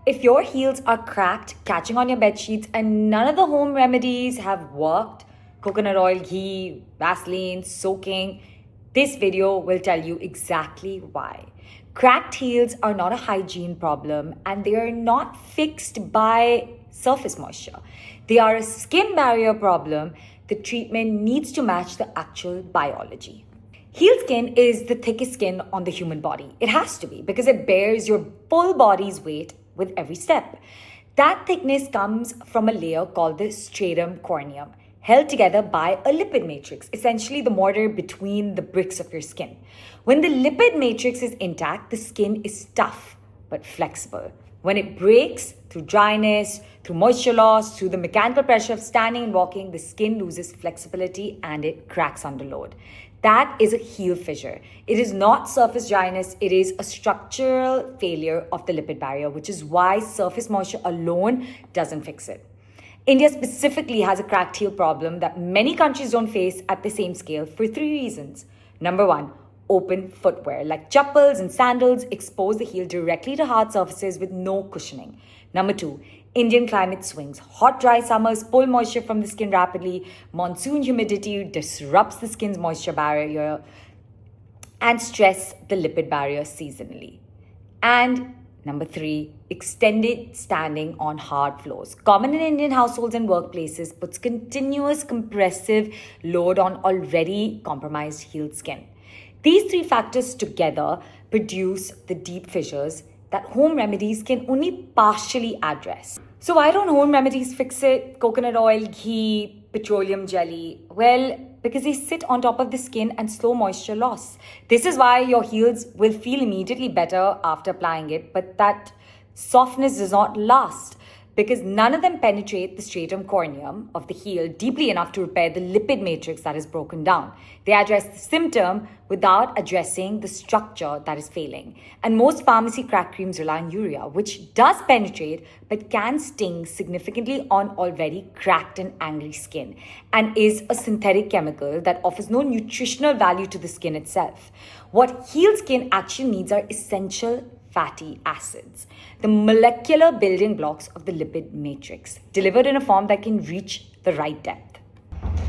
If your heels are cracked, catching on your bed sheets, and none of the home remedies have worked, coconut oil, ghee, Vaseline, soaking, this video will tell you exactly why. Cracked heels are not a hygiene problem and they are not fixed by surface moisture. They are a skin barrier problem. The treatment needs to match the actual biology. Heel skin is the thickest skin on the human body. It has to be because it bears your full body's weight with every step. That thickness comes from a layer called the stratum corneum, held together by a lipid matrix, essentially the mortar between the bricks of your skin. When the lipid matrix is intact, the skin is tough but flexible. When it breaks through dryness, through moisture loss, through the mechanical pressure of standing and walking, the skin loses flexibility and it cracks under load. That is a heel fissure. It is not surface dryness, it is a structural failure of the lipid barrier, which is why surface moisture alone doesn't fix it. India specifically has a cracked heel problem that many countries don't face at the same scale for three reasons. Number one, open footwear like chappals and sandals expose the heel directly to hard surfaces with no cushioning. Number two, Indian climate swings. Hot, dry summers pull moisture from the skin rapidly. Monsoon humidity disrupts the skin's moisture barrier and stress the lipid barrier seasonally. And number three, extended standing on hard floors. Common in Indian households and workplaces puts continuous compressive load on already compromised healed skin. These three factors together produce the deep fissures that home remedies can only partially address. So why don't home remedies fix it? Coconut oil, ghee, petroleum jelly? Well, because they sit on top of the skin and slow moisture loss. This is why your heels will feel immediately better after applying it, but that softness does not last because none of them penetrate the stratum corneum of the heel deeply enough to repair the lipid matrix that is broken down. They address the symptom without addressing the structure that is failing. And most pharmacy crack creams rely on urea, which does penetrate but can sting significantly on already cracked and angry skin and is a synthetic chemical that offers no nutritional value to the skin itself. What healed skin actually needs are essential fatty acids, the molecular building blocks of the lipid matrix, delivered in a form that can reach the right depth.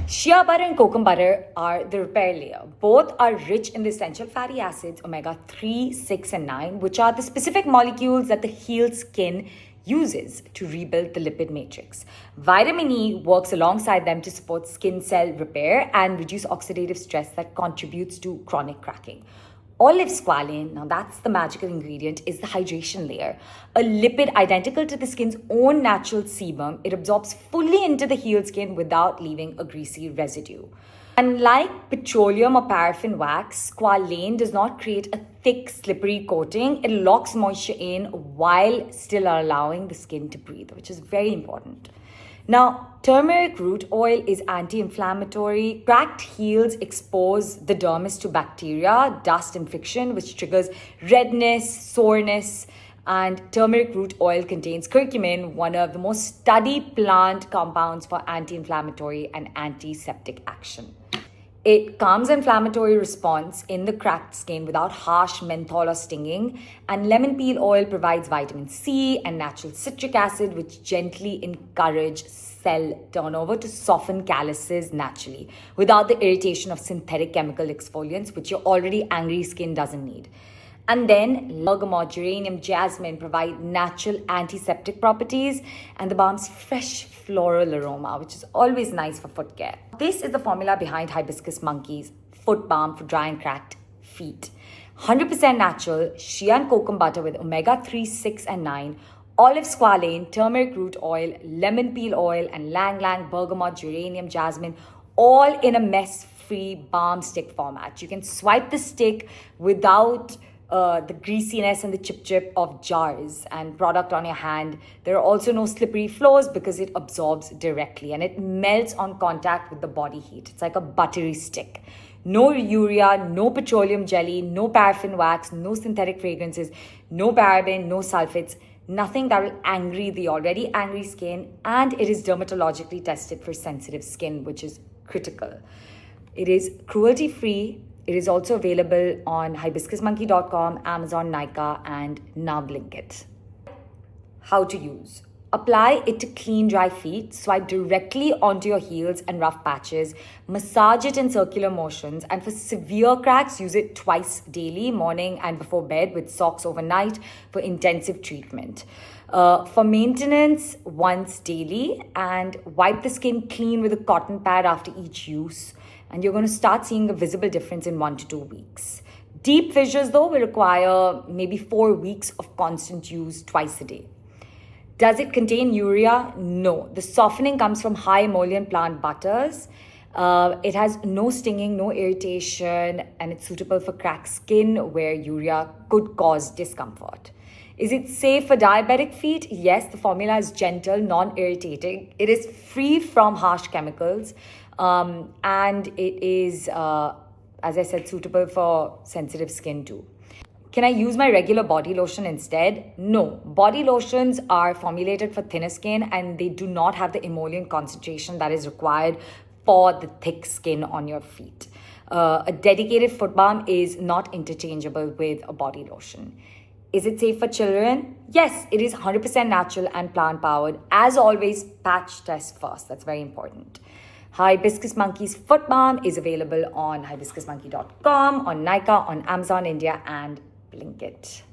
Shea butter and coconut butter are the repair layer. Both are rich in the essential fatty acids omega-3, 6, and 9, which are the specific molecules that the healed skin uses to rebuild the lipid matrix. Vitamin E works alongside them to support skin cell repair and reduce oxidative stress that contributes to chronic cracking. Olive squalane, now that's the magical ingredient, is the hydration layer. A lipid identical to the skin's own natural sebum, it absorbs fully into the healed skin without leaving a greasy residue. Unlike petroleum or paraffin wax, squalane does not create a thick, slippery coating. It locks moisture in while still allowing the skin to breathe, which is very important. Now, turmeric root oil is anti-inflammatory. Cracked heels expose the dermis to bacteria, dust, and friction, which triggers redness, soreness, and turmeric root oil contains curcumin, one of the most studied plant compounds for anti-inflammatory and antiseptic action. It calms inflammatory response in the cracked skin without harsh menthol or stinging. And lemon peel oil provides vitamin C and natural citric acid, which gently encourage cell turnover to soften calluses naturally without the irritation of synthetic chemical exfoliants, which your already angry skin doesn't need. And then bergamot, geranium, jasmine provide natural antiseptic properties, and the balm's fresh floral aroma, which is always nice for foot care. This is the formula behind Hibiscus Monkey's foot balm for dry and cracked feet. 100% natural, shea and coconut butter with omega-3, 6, and 9, olive squalane, turmeric root oil, lemon peel oil, and lang lang, bergamot, geranium, jasmine, all in a mess-free balm stick format. You can swipe the stick without the greasiness and the chip of jars and product on your hand. There are also no slippery floors because it absorbs directly and it melts on contact with the body heat. It's like a buttery stick. No urea, no petroleum jelly, no paraffin wax, no synthetic fragrances, no paraben, no sulfates, nothing that will angry the already angry skin, and it is dermatologically tested for sensitive skin, which is critical. It is cruelty-free. It is also available on hibiscusmonkey.com, Amazon, Nykaa, and now Blinkit. How to use. Apply it to clean, dry feet. Swipe directly onto your heels and rough patches. Massage it in circular motions. And for severe cracks, use it twice daily, morning and before bed, with socks overnight for intensive treatment. For maintenance, once daily, and wipe the skin clean with a cotton pad after each use. And you're going to start seeing a visible difference in 1 to 2 weeks. Deep fissures, though, will require maybe 4 weeks of constant use twice a day. Does it contain urea? No. The softening comes from high emollient plant butters. It has no stinging, no irritation, and it's suitable for cracked skin where urea could cause discomfort. Is it safe for diabetic feet? Yes, the formula is gentle, non-irritating. It is free from harsh chemicals, and it is, as I said, suitable for sensitive skin too. Can I use my regular body lotion instead? No. Body lotions are formulated for thinner skin and they do not have the emollient concentration that is required for the thick skin on your feet. A dedicated foot balm is not interchangeable with a body lotion. Is it safe for children? Yes, it is 100% natural and plant powered. As always, patch test first. That's very important. Hibiscus Monkey's foot balm is available on hibiscusmonkey.com, on Nykaa, on Amazon India, and Blinkit.